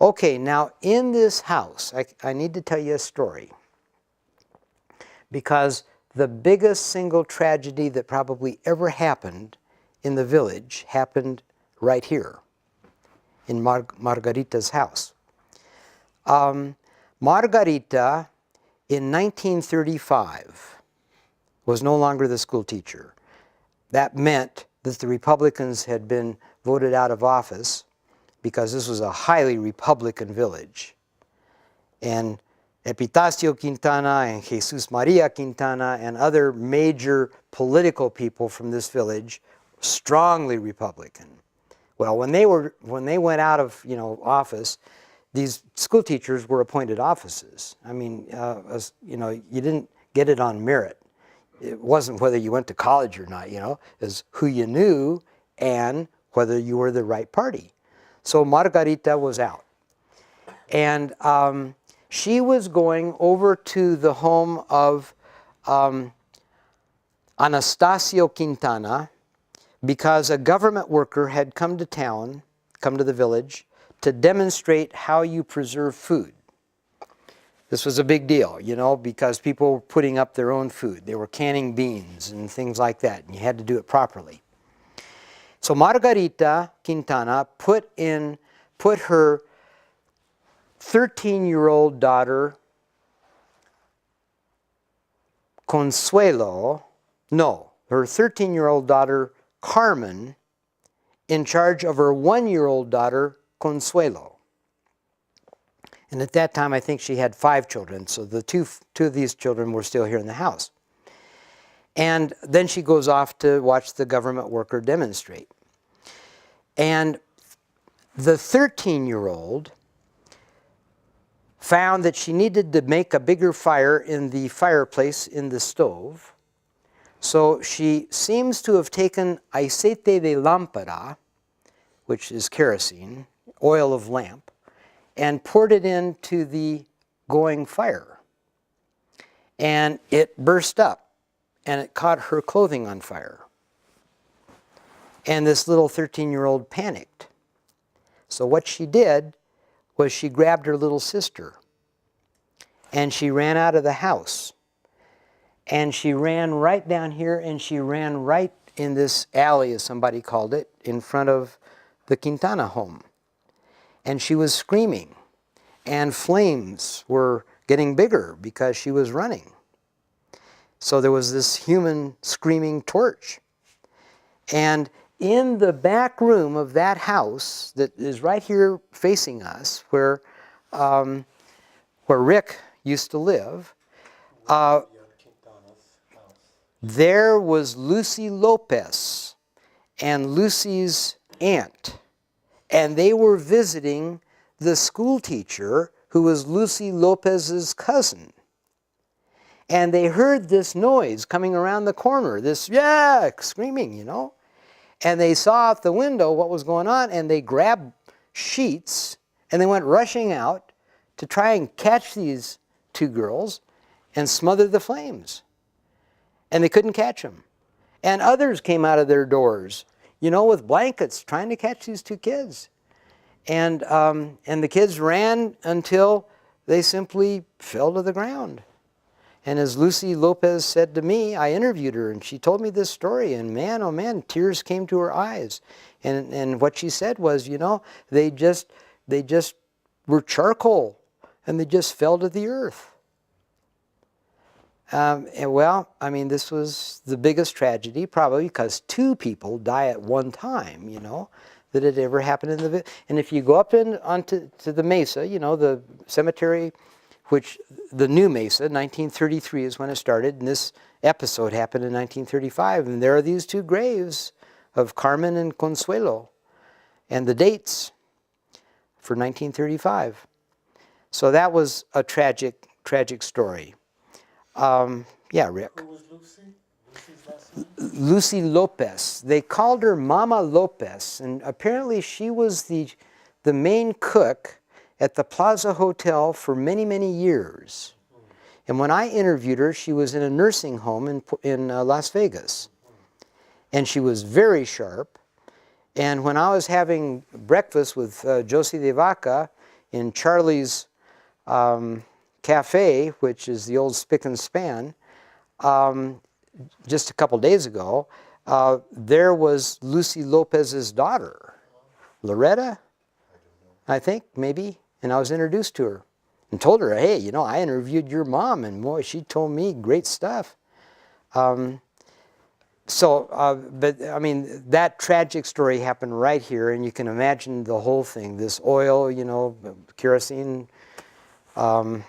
Okay, now in this house, I need to tell you a story. Because the biggest single tragedy that probably ever happened in the village happened right here in Margarita's house. Margarita, in 1935, was no longer the school teacher. That meant that the Republicans had been voted out of office because this was a highly Republican village. And Epitacio Quintana and Jesus Maria Quintana and other major political people from this village, strongly Republican. Well, when they went out of office, these school teachers were appointed offices. I mean, you didn't get it on merit. It wasn't whether you went to college or not. It was who you knew and whether you were the right party. So Margarita was out, and she was going over to the home of Anastasio Quintana because a government worker had come to the village, to demonstrate how you preserve food. This was a big deal, because people were putting up their own food. They were canning beans and things like that, and you had to do it properly. So Margarita Quintana put her 13-year-old daughter, her 13-year-old daughter, Carmen, in charge of her 1-year-old daughter, Consuelo. And at that time, I think she had 5 children, so the two of these children were still here in the house. And then she goes off to watch the government worker demonstrate. And the 13-year-old found that she needed to make a bigger fire in the fireplace in the stove. So she seems to have taken aceite de lámpara, which is kerosene, oil of lamp, and poured it into the going fire. And it burst up, and it caught her clothing on fire. And this little 13-year-old panicked. So what she did was she grabbed her little sister, and she ran out of the house. And she ran right down here, and she ran right in this alley, as somebody called it, in front of the Quintana home. And she was screaming, and flames were getting bigger because she was running. So there was this human screaming torch. And in the back room of that house that is right here facing us, where Rick used to live, there was Lucy Lopez and Lucy's aunt. And they were visiting the school teacher who was Lucy Lopez's cousin. And they heard this noise coming around the corner, this, screaming, And they saw out the window what was going on, and they grabbed sheets, and they went rushing out to try and catch these 2 girls and smother the flames. And they couldn't catch them. And others came out of their doors, with blankets, trying to catch these 2 kids. And the kids ran until they simply fell to the ground. And as Lucy Lopez said to me, I interviewed her, and she told me this story, and man, oh man, tears came to her eyes. And what she said was, they just were charcoal, and they just fell to the earth. This was the biggest tragedy, probably because 2 people die at one time, that had ever happened in the village. And if you go up onto the mesa, the cemetery, which the new mesa, 1933 is when it started, and this episode happened in 1935, and there are these 2 graves of Carmen and Consuelo, and the dates for 1935. So that was a tragic story. Rick. Who was Lucy? Lucy's last name? Lucy Lopez. They called her Mama Lopez, and apparently she was the main cook at the Plaza Hotel for many, many years. And when I interviewed her, she was in a nursing home in Las Vegas. And she was very sharp. And when I was having breakfast with Josie de Vaca in Charlie's Cafe, which is the old Spick and Span, just a couple days ago, there was Lucy Lopez's daughter, Loretta, I think, maybe, and I was introduced to her and told her, hey, you know, I interviewed your mom, and boy, she told me great stuff. But I mean, that tragic story happened right here, and you can imagine the whole thing, this oil, you know, kerosene, well,